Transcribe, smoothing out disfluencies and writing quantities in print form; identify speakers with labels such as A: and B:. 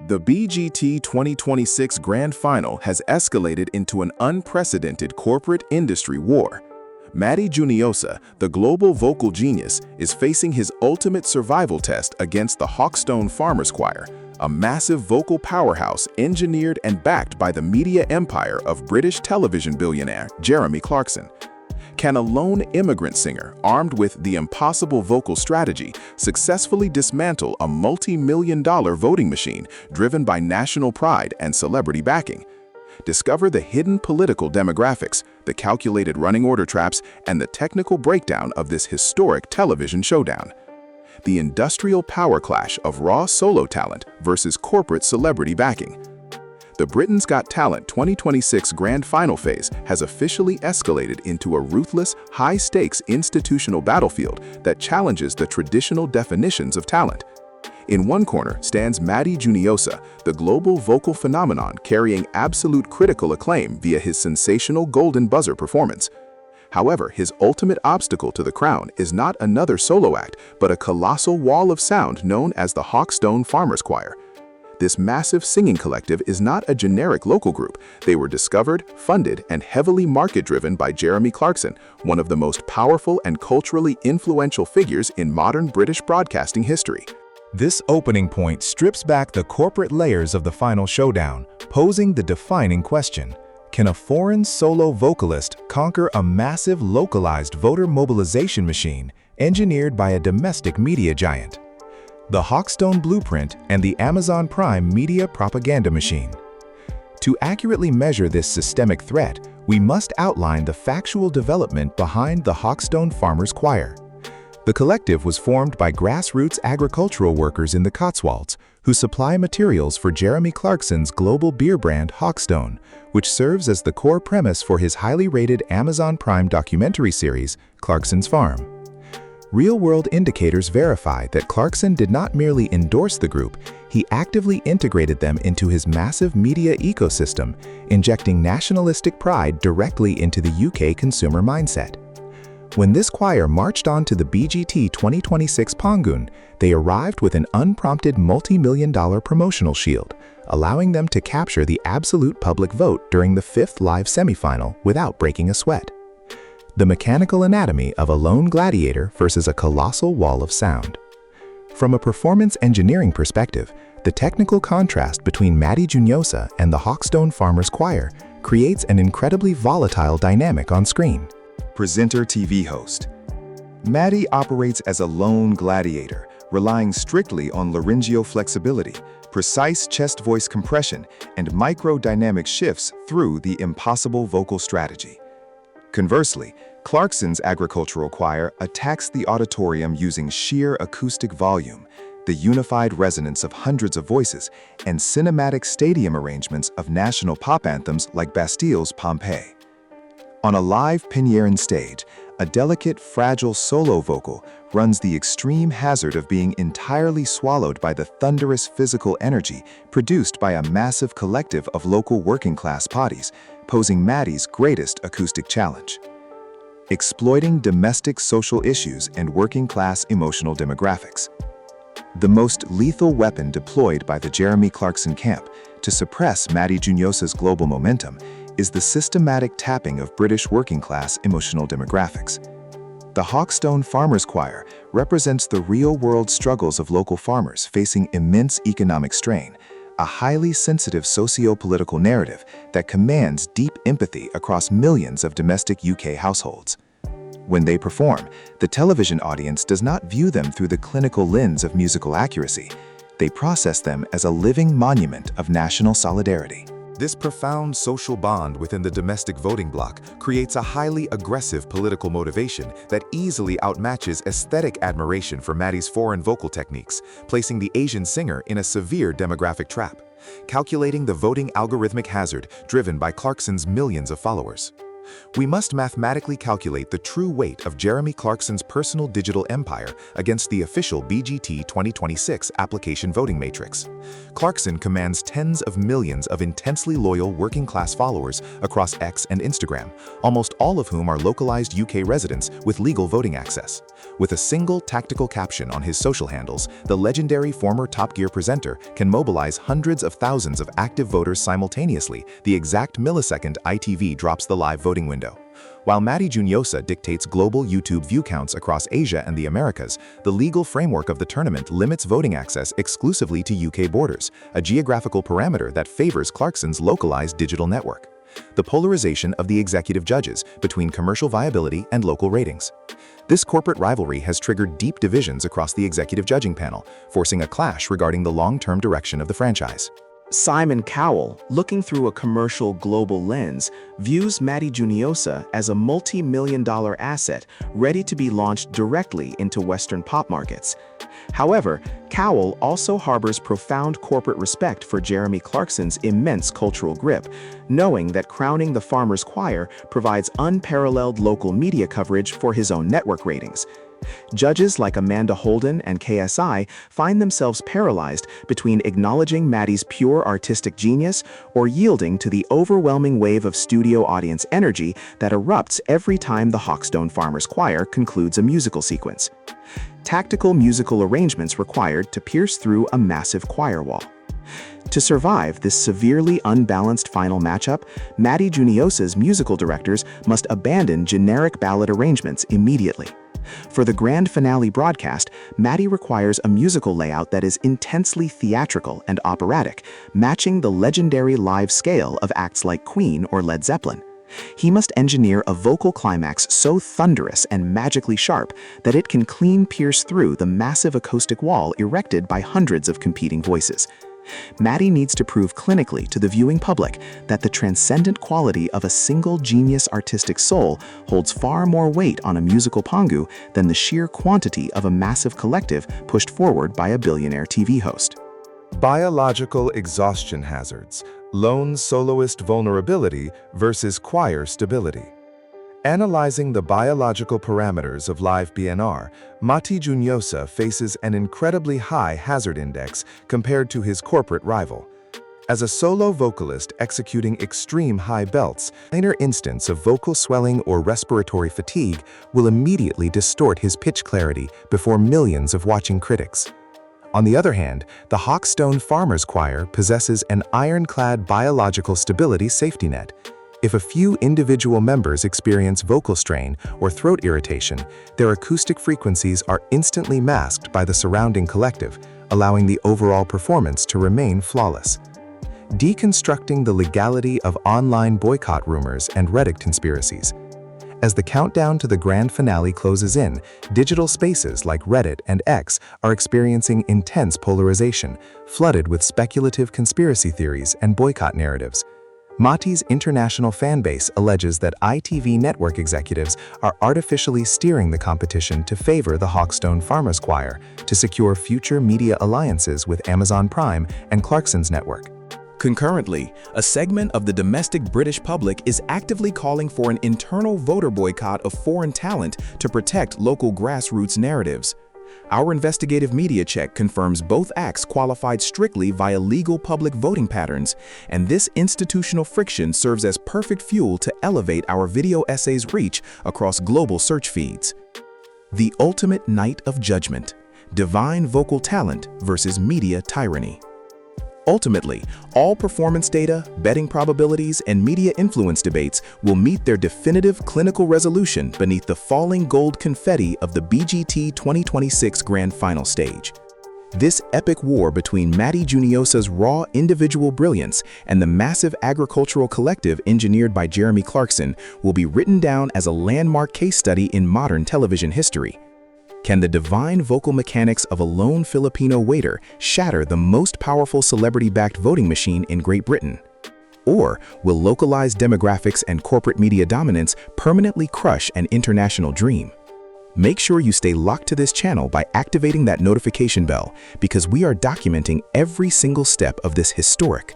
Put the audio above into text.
A: The BGT 2026 Grand Final has escalated into an unprecedented corporate industry war. Matty Juniosa, the global vocal genius, is facing his ultimate survival test against the Hawkstone Farmers Choir, a massive vocal powerhouse engineered and backed by the media empire of British television billionaire Clarkson. Can a lone immigrant singer, armed with the impossible vocal strategy, successfully dismantle a multi-million-dollar voting machine driven by national pride and celebrity backing? Discover the hidden political demographics, the calculated running order traps, and the technical breakdown of this historic television showdown. The industrial power clash of raw solo talent versus corporate celebrity backing. The Britain's Got Talent 2026 Grand Final phase has officially escalated into a ruthless, high-stakes institutional battlefield that challenges the traditional definitions of talent. In one corner stands Matty Juniosa, the global vocal phenomenon carrying absolute critical acclaim via his sensational golden buzzer performance. However, his ultimate obstacle to the crown is not another solo act, but a colossal wall of sound known as the Hawkstone Farmers Choir. This massive singing collective is not a generic local group. They were discovered, funded, and heavily market-driven by Clarkson, one of the most powerful and culturally influential figures in modern British broadcasting history.
B: This opening point strips back the corporate layers of the final showdown, posing the defining question: can a foreign solo vocalist conquer a massive localized voter mobilization machine engineered by a domestic media giant? The Hawkstone Blueprint and the Amazon Prime media propaganda machine. To accurately measure this systemic threat, we must outline the factual development behind the Hawkstone Farmers Choir. The collective was formed by grassroots agricultural workers in the Cotswolds who supply materials for Clarkson's global beer brand Hawkstone, which serves as the core premise for his highly rated Amazon Prime documentary series, Clarkson's Farm. Real-world indicators verify that Clarkson did not merely endorse the group, he actively integrated them into his massive media ecosystem, injecting nationalistic pride directly into the UK consumer mindset. When this choir marched on to the BGT 2026 Pangun, they arrived with an unprompted multi-million-dollar promotional shield, allowing them to capture the absolute public vote during the fifth live semifinal without breaking a sweat. The mechanical anatomy of a lone gladiator versus a colossal wall of sound. From a performance engineering perspective, the technical contrast between Matty Juniosa and the Hawkstone Farmers Choir creates an incredibly volatile dynamic on screen.
C: Presenter TV host. Matty operates as a lone gladiator, relying strictly on laryngeal flexibility, precise chest-voice compression, and microdynamic shifts through the impossible vocal strategy. Conversely, Clarkson's agricultural choir attacks the auditorium using sheer acoustic volume, the unified resonance of hundreds of voices, and cinematic stadium arrangements of national pop anthems like Bastille's Pompeii. On a live Pinyerin stage, a delicate, fragile solo vocal runs the extreme hazard of being entirely swallowed by the thunderous physical energy produced by a massive collective of local working-class bodies, posing Matty's greatest acoustic challenge. Exploiting domestic social issues and working-class emotional demographics. The most lethal weapon deployed by the Clarkson camp to suppress Matty Juniosa's global momentum is the systematic tapping of British working-class emotional demographics. The Hawkstone Farmers Choir represents the real-world struggles of local farmers facing immense economic strain, a highly sensitive socio-political narrative that commands deep empathy across millions of domestic UK households. When they perform, the television audience does not view them through the clinical lens of musical accuracy. They process them as a living monument of national solidarity.
B: This profound social bond within the domestic voting bloc creates a highly aggressive political motivation that easily outmatches aesthetic admiration for Matty's foreign vocal techniques, placing the Asian singer in a severe demographic trap, calculating the voting algorithmic hazard driven by Clarkson's millions of followers. We must mathematically calculate the true weight of Jeremy Clarkson's personal digital empire against the official BGT 2026 application voting matrix. Clarkson commands tens of millions of intensely loyal working-class followers across X and Instagram, almost all of whom are localized UK residents with legal voting access. With a single tactical caption on his social handles, the legendary former Top Gear presenter can mobilize hundreds of thousands of active voters simultaneously, the exact millisecond ITV drops the live voting window. While Matty Juniosa dictates global YouTube view counts across Asia and the Americas, the legal framework of the tournament limits voting access exclusively to UK borders, a geographical parameter that favors Clarkson's localized digital network. The polarization of the executive judges between commercial viability and local ratings. This corporate rivalry has triggered deep divisions across the executive judging panel, forcing a clash regarding the long-term direction of the franchise.
D: Simon Cowell, looking through a commercial global lens, views Matty Juniosa as a multi-million-dollar asset ready to be launched directly into Western pop markets. However, Cowell also harbors profound corporate respect for Jeremy Clarkson's immense cultural grip, knowing that crowning the Farmers Choir provides unparalleled local media coverage for his own network ratings. Judges like Amanda Holden and KSI find themselves paralyzed between acknowledging Matty's pure artistic genius or yielding to the overwhelming wave of studio audience energy that erupts every time the Hawkstone Farmers Choir concludes a musical sequence. Tactical musical arrangements required to pierce through a massive choir wall. To survive this severely unbalanced final matchup, Matty Juniosa's musical directors must abandon generic ballad arrangements immediately. For the grand finale broadcast, Matty requires a musical layout that is intensely theatrical and operatic, matching the legendary live scale of acts like Queen or Led Zeppelin. He must engineer a vocal climax so thunderous and magically sharp that it can clean pierce through the massive acoustic wall erected by hundreds of competing voices. Matty needs to prove clinically to the viewing public that the transcendent quality of a single genius artistic soul holds far more weight on a musical pongu than the sheer quantity of a massive collective pushed forward by a billionaire TV host.
B: Biological exhaustion hazards, lone soloist vulnerability versus choir stability. Analyzing the biological parameters of live BNR, Matty Juniosa faces an incredibly high hazard index compared to his corporate rival. As a solo vocalist executing extreme high belts, a minor instance of vocal swelling or respiratory fatigue will immediately distort his pitch clarity before millions of watching critics. On the other hand, the Hawkstone Farmers Choir possesses an ironclad biological stability safety net. If a few individual members experience vocal strain or throat irritation, their acoustic frequencies are instantly masked by the surrounding collective, allowing the overall performance to remain flawless. Deconstructing the legality of online boycott rumors and Reddit conspiracies. As the countdown to the grand finale closes in, digital spaces like Reddit and X are experiencing intense polarization, flooded with speculative conspiracy theories and boycott narratives. Matty's international fanbase alleges that ITV network executives are artificially steering the competition to favor the Hawkstone Farmers Choir to secure future media alliances with Amazon Prime and Clarkson's network.
D: Concurrently, a segment of the domestic British public is actively calling for an internal voter boycott of foreign talent to protect local grassroots narratives. Our investigative media check confirms both acts qualified strictly via legal public voting patterns, and this institutional friction serves as perfect fuel to elevate our video essay's reach across global search feeds. The ultimate night of judgment: divine vocal talent versus media tyranny. Ultimately, all performance data, betting probabilities, and media influence debates will meet their definitive clinical resolution beneath the falling gold confetti of the BGT 2026 Grand Final stage. This epic war between Matty Juniosa's raw individual brilliance and the massive agricultural collective engineered by Jeremy Clarkson will be written down as a landmark case study in modern television history. Can the divine vocal mechanics of a lone Filipino waiter shatter the most powerful celebrity-backed voting machine in Great Britain? Or will localized demographics and corporate media dominance permanently crush an international dream? Make sure you stay locked to this channel by activating that notification bell, because we are documenting every single step of this historic